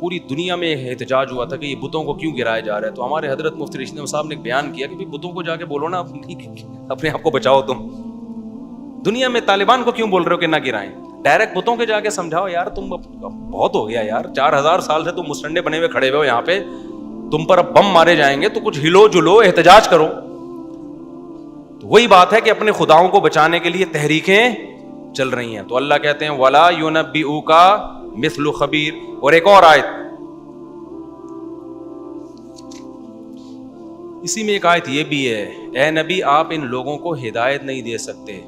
پوری دنیا میں احتجاج ہوا تھا کہ یہ بتوں کو کیوں گرایا جا رہا ہے. تو ہمارے حضرت مفتی رشید احمد صاحب نے ایک بیان کیا کہ بتوں کو جا کے بولو نا اپنے آپ کو بچاؤ. تم دنیا میں طالبان کو کیوں بول رہے ہو کہ نہ گرائیں؟ ڈائریکٹ بتوں کے جا کے سمجھاؤ یار تم بہت ہو گیا یار, 4000 سال سے تم مسٹنڈے بنے ہوئے کھڑے ہوئے ہو یہاں پہ, تم پر اب بم مارے جائیں گے تو کچھ ہلو جلو احتجاج کرو. تو وہی بات ہے کہ اپنے خداؤں کو بچانے کے لیے تحریکیں چل رہی ہیں. تو اللہ کہتے ہیں ولا ينبئوك مثل خبیر. اور ایک اور آیت, اسی میں ایک آیت یہ بھی ہے, اے نبی آپ ان لوگوں کو ہدایت نہیں دے سکتے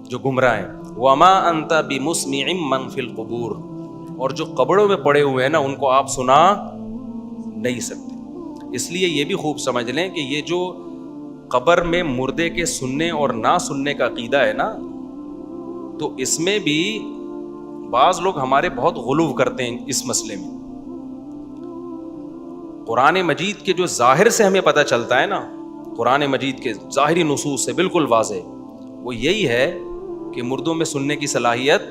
جو گمراہ ہیں. وما انت بمسمع من فی القبور, اور جو قبروں میں پڑے ہوئے ہیں نا ان کو آپ سنا نہیں سکتے. اس لیے یہ بھی خوب سمجھ لیں کہ یہ جو قبر میں مردے کے سننے اور نہ سننے کا عقیدہ ہے نا, تو اس میں بھی بعض لوگ ہمارے بہت غلو کرتے ہیں اس مسئلے میں. قرآن مجید کے جو ظاہر سے ہمیں پتہ چلتا ہے نا, قرآن مجید کے ظاہری نصوص سے بالکل واضح, وہ یہی ہے کہ مردوں میں سننے کی صلاحیت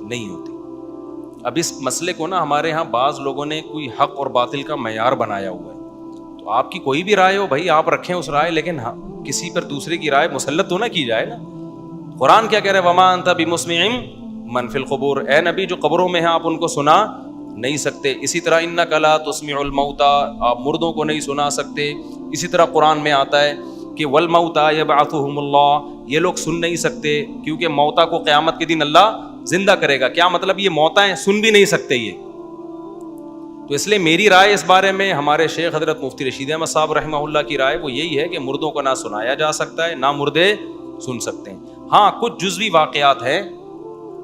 نہیں ہوتی. اب اس مسئلے کو نا ہمارے ہاں بعض لوگوں نے کوئی حق اور باطل کا معیار بنایا ہوا ہے. تو آپ کی کوئی بھی رائے ہو بھائی آپ رکھیں اس رائے, لیکن کسی پر دوسرے کی رائے مسلط تو نہ کی جائے نا. قرآن کیا کہہ رہے ہیں, وما انت بمسمع من فی القبور, اے نبی جو قبروں میں ہیں آپ ان کو سنا نہیں سکتے. اسی طرح انک لا تسمع الموتى, آپ مردوں کو نہیں سنا سکتے. اسی طرح قرآن میں آتا ہے کہ والموتى یبعثهم اللہ, یہ لوگ سن نہیں سکتے کیونکہ موتا کو قیامت کے دن اللہ زندہ کرے گا. کیا مطلب, یہ موتا ہیں سن بھی نہیں سکتے یہ. تو اس لیے میری رائے اس بارے میں, ہمارے شیخ حضرت مفتی رشید احمد صاحب رحمہ اللہ کی رائے وہ یہی ہے کہ مردوں کو نہ سنایا جا سکتا ہے نہ مردے سن سکتے ہیں. ہاں کچھ جزوی واقعات ہیں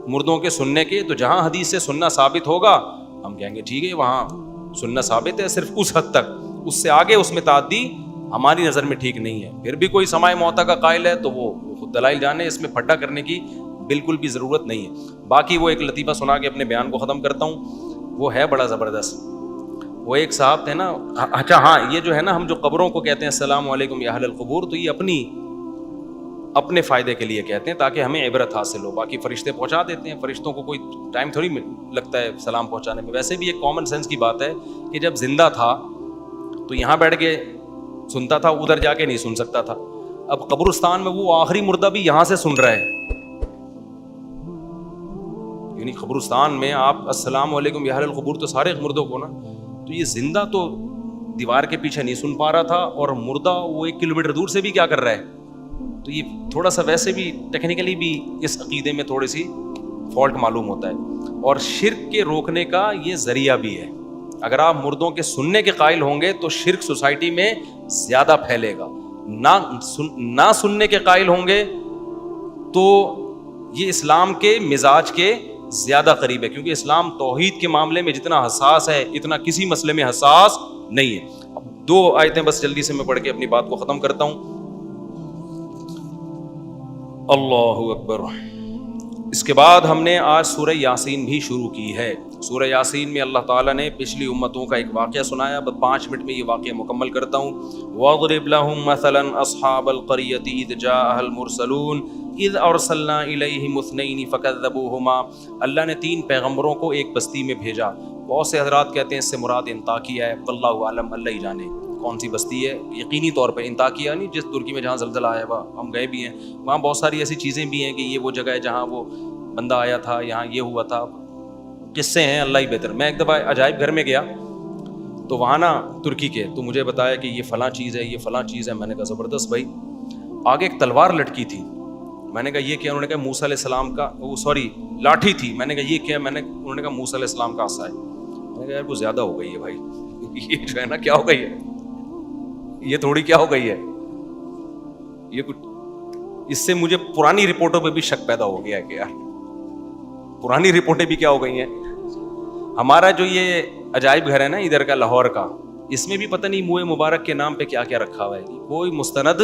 مردوں کے سننے کے, تو جہاں حدیث سے سننا ثابت ہوگا ہم کہیں گے ٹھیک ہے وہاں سننا ثابت ہے, صرف اس حد تک, اس سے آگے اس میں تعدی ہماری نظر میں ٹھیک نہیں ہے. پھر بھی کوئی سماع موتا کا قائل ہے تو وہ خود دلائل جانے, اس میں پھڈا کرنے کی بالکل بھی ضرورت نہیں ہے. باقی وہ ایک لطیفہ سنا کے اپنے بیان کو ختم کرتا ہوں, وہ ہے بڑا زبردست. وہ ایک صاحب تھے نا, اچھا ہاں یہ جو ہے نا ہم جو قبروں کو کہتے ہیں السلام علیکم یا اہل القبور, تو یہ اپنے فائدے کے لیے کہتے ہیں تاکہ ہمیں عبرت حاصل ہو. باقی فرشتے پہنچا دیتے ہیں, فرشتوں کو کوئی ٹائم تھوڑی لگتا ہے سلام پہنچانے میں. ویسے بھی ایک کامن سینس کی بات ہے کہ جب زندہ تھا تو یہاں بیٹھ کے سنتا تھا, ادھر جا کے نہیں سن سکتا تھا. اب قبرستان میں وہ آخری مردہ بھی یہاں سے سن رہا ہے, یعنی قبرستان میں آپ السلام علیکم یا اہل القبور تو سارے مردوں کو نا, تو یہ زندہ تو دیوار کے پیچھے نہیں سن پا رہا تھا, اور مردہ وہ 1 کلومیٹر دور سے بھی کیا کر رہا ہے. تو یہ تھوڑا سا ویسے بھی ٹیکنیکلی بھی اس عقیدے میں تھوڑی سی فالٹ معلوم ہوتا ہے. اور شرک کے روکنے کا یہ ذریعہ بھی ہے. اگر آپ مردوں کے سننے کے قائل ہوں گے تو شرک سوسائٹی میں زیادہ پھیلے گا. نہ سننے کے قائل ہوں گے تو یہ اسلام کے مزاج کے زیادہ قریب ہے, کیونکہ اسلام توحید کے معاملے میں جتنا حساس ہے اتنا کسی مسئلے میں حساس نہیں ہے. اب 2 آیتیں بس جلدی سے میں پڑھ کے اپنی بات کو ختم کرتا ہوں. اللہ اکبر. اس کے بعد ہم نے آج سورہ یاسین بھی شروع کی ہے. سورہ یاسین میں اللہ تعالیٰ نے پچھلی امتوں کا ایک واقعہ سنایا. بس 5 منٹ میں یہ واقعہ مکمل کرتا ہوں. وَاضْرِبْ لَهُمْ مَثَلًا أَصْحَابَ الْقَرْيَةِ إِذْ جَاءَهَا الْمُرْسَلُونَ إِذْ أَرْسَلْنَا إِلَيْهِمُ اثْنَيْنِ فَكَذَّبُوهُمَا. اللہ نے 3 پیغمبروں کو ایک بستی میں بھیجا. بہت سے حضرات کہتے ہیں اس سے مراد انطاکیہ ہے, واللہ عالم, اللہ ہی جانے کون سی بستی ہے. یقینی طور پہ انطاکیہ نہیں جس ترکی میں جہاں زلزلہ آیا ہوا, ہم گئے بھی ہیں وہاں. بہت ساری ایسی چیزیں بھی ہیں کہ یہ وہ جگہ ہے جہاں وہ بندہ آیا تھا, یہاں یہ ہوا تھا. قصے ہیں اللہ ہی بہتر. میں ایک دفعہ عجائب گھر میں گیا تو وہاں نا ترکی کے, تو مجھے بتایا کہ یہ فلاں چیز ہے, یہ فلاں چیز ہے. میں نے کہا زبردست بھائی. آگے ایک تلوار لٹکی تھی. میں نے کہا یہ کیا؟ انہوں نے کہا موسیٰ علیہ السلام کا, لاٹھی تھی. میں نے کہا یہ کیا؟ انہوں نے کہا موسیٰ علیہ السلام کا عصا ہے. میں نے کہا یار وہ زیادہ ہو گئی ہے بھائی, یہ جو ہے نا کیا ہو گئی ہے, یہ تھوڑی کیا ہو گئی ہے, یہ کچھ. اس سے مجھے پرانی رپورٹوں پہ بھی شک پیدا ہو گیا ہے کہ یار پرانی رپورٹیں بھی کیا ہو گئی ہیں. ہمارا جو یہ عجائب گھر ہے نا ادھر کا لاہور کا, اس میں بھی پتہ نہیں منہ مبارک کے نام پہ کیا کیا رکھا ہوا ہے, کوئی مستند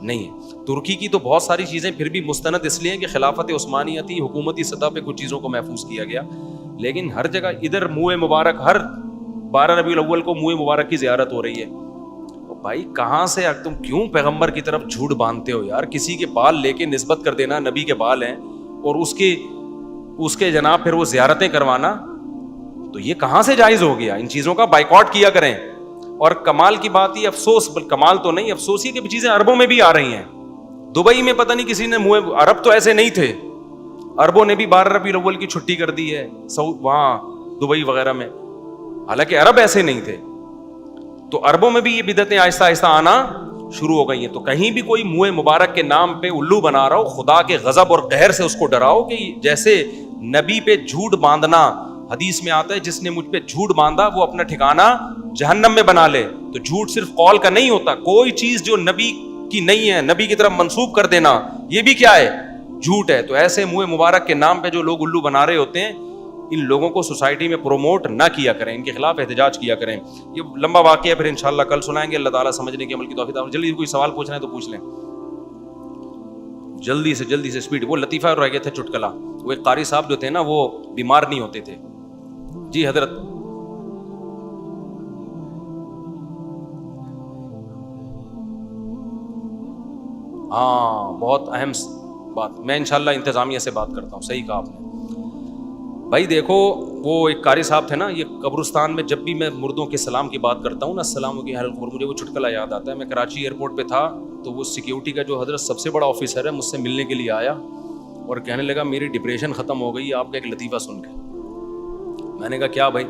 نہیں ہے. ترکی کی تو بہت ساری چیزیں پھر بھی مستند اس لیے کہ خلافت عثمانیہ تھی, حکومتی سطح پہ کچھ چیزوں کو محفوظ کیا گیا. لیکن ہر جگہ ادھر منہ مبارک, ہر 12 ربیع الاول کو منہ مبارک کی زیارت ہو رہی ہے. بھائی کہاں سے تم کیوں پیغمبر کی طرف جھوٹ باندھتے ہو یار؟ کسی کے بال لے کے نسبت کر دینا نبی کے بال ہیں, اور اس کے جناب پھر وہ زیارتیں کروانا, تو یہ کہاں سے جائز ہو گیا؟ ان چیزوں کا بائیکاٹ کیا کریں. اور کمال کی بات یہ افسوس، کمال تو نہیں، افسوس یہ کہ چیزیں عربوں میں بھی آ رہی ہیں. دبئی میں پتہ نہیں کسی نے منہ، عرب تو ایسے نہیں تھے، عربوں نے بھی 12 ربیع الاول کی چھٹی کر دی ہے وہاں دبئی وغیرہ میں، حالانکہ عرب ایسے نہیں تھے. تو عربوں میں بھی یہ بدعتیں آہستہ آہستہ آنا شروع ہو گئی ہیں. تو کہیں بھی کوئی منہ مبارک کے نام پہ الو بنا رہا ہو، خدا کے غضب اور قہر سے اس کو ڈراؤ. کہ جیسے نبی پہ جھوٹ باندھنا، حدیث میں آتا ہے جس نے مجھ پہ جھوٹ باندھا وہ اپنا ٹھکانہ جہنم میں بنا لے. تو جھوٹ صرف قول کا نہیں ہوتا، کوئی چیز جو نبی کی نہیں ہے نبی کی طرف منسوب کر دینا یہ بھی کیا ہے؟ جھوٹ ہے. تو ایسے منہ مبارک کے نام پہ جو لوگ الو بنا رہے ہوتے ہیں، ان لوگوں کو سوسائٹی میں پروموٹ نہ کیا کریں، ان کے خلاف احتجاج کیا کریں. یہ لمبا واقعہ ہے، پھر انشاءاللہ کل سنائیں گے. اللہ تعالیٰ سمجھنے کی عمل کی توفیق عطا. جلدی کوئی سوال پوچھنا ہے تو پوچھ لیں، جلدی سے اسپیڈ. وہ لطیفہ رہ گئے تھے چٹکلا، وہ ایک قاری صاحب جو تھے نا وہ بیمار نہیں ہوتے تھے. جی حضرت. ہاں بہت اہم بات، میں انشاءاللہ انتظامیہ سے بات کرتا ہوں. صحیح کہا آپ نے بھائی. دیکھو وہ ایک قاری صاحب تھے نا، یہ قبرستان میں جب بھی میں مردوں کے سلام کی بات کرتا ہوں نا، السلام علیکم اہل القبور، مجھے وہ چٹکلا یاد آتا ہے. میں کراچی ایئرپورٹ پہ تھا تو وہ سیکیورٹی کا جو حضرت سب سے بڑا آفیسر ہے مجھ سے ملنے کے لیے آیا اور کہنے لگا میری ڈپریشن ختم ہو گئی آپ کا ایک لطیفہ سن کے. میں نے کہا کیا بھائی؟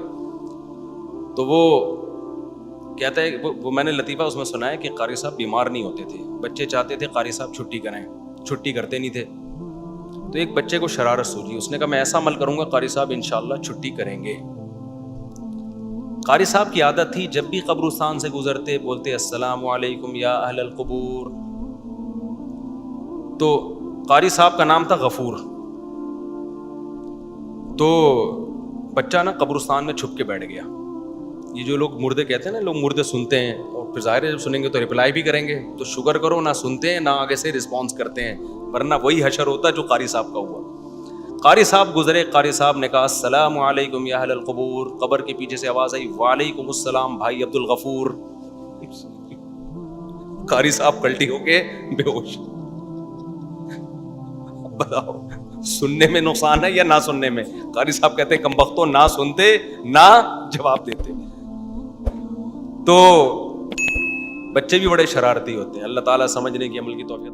تو وہ کہتا ہے وہ میں نے لطیفہ اس میں سنا ہے کہ قاری صاحب بیمار نہیں ہوتے تھے، بچے چاہتے تھے قاری صاحب چھٹی کریں، چھٹی کرتے نہیں تھے. تو ایک بچے کو شرارت سوچی، اس نے کہا میں ایسا عمل کروں گا قاری صاحب انشاءاللہ چھٹی کریں گے. قاری صاحب کی عادت تھی جب بھی قبرستان سے گزرتے بولتے السلام علیکم یا اہل القبور. تو قاری صاحب کا نام تھا غفور. تو بچہ نا قبرستان میں چھپ کے بیٹھ گیا. یہ جو لوگ مردے کہتے ہیں نا، لوگ مردے سنتے ہیں اور پھر ظاہر ہے جب سنیں گے تو ریپلائی بھی کریں گے. تو شکر کرو نہ سنتے ہیں نہ آگے سے رسپانس کرتے ہیں، ورنہ وہی حشر ہوتا ہے جو قاری صاحب کا ہوا. قاری صاحب گزرے، قاری صاحب نے کہا السلام علیکم یا اہل القبور. قبر کے پیچھے سے آواز آئی وعلیکم السلام بھائی عبد الغفور. قاری صاحب کلٹی ہو کے بے ہوش. بتاؤ سننے میں نقصان ہے یا نہ سننے میں؟ قاری صاحب کہتے ہیں کمبختو، نہ سنتے نہ جواب دیتے. تو بچے بھی بڑے شرارتی ہوتے ہیں. اللہ تعالیٰ سمجھنے کی عمل کی توفیق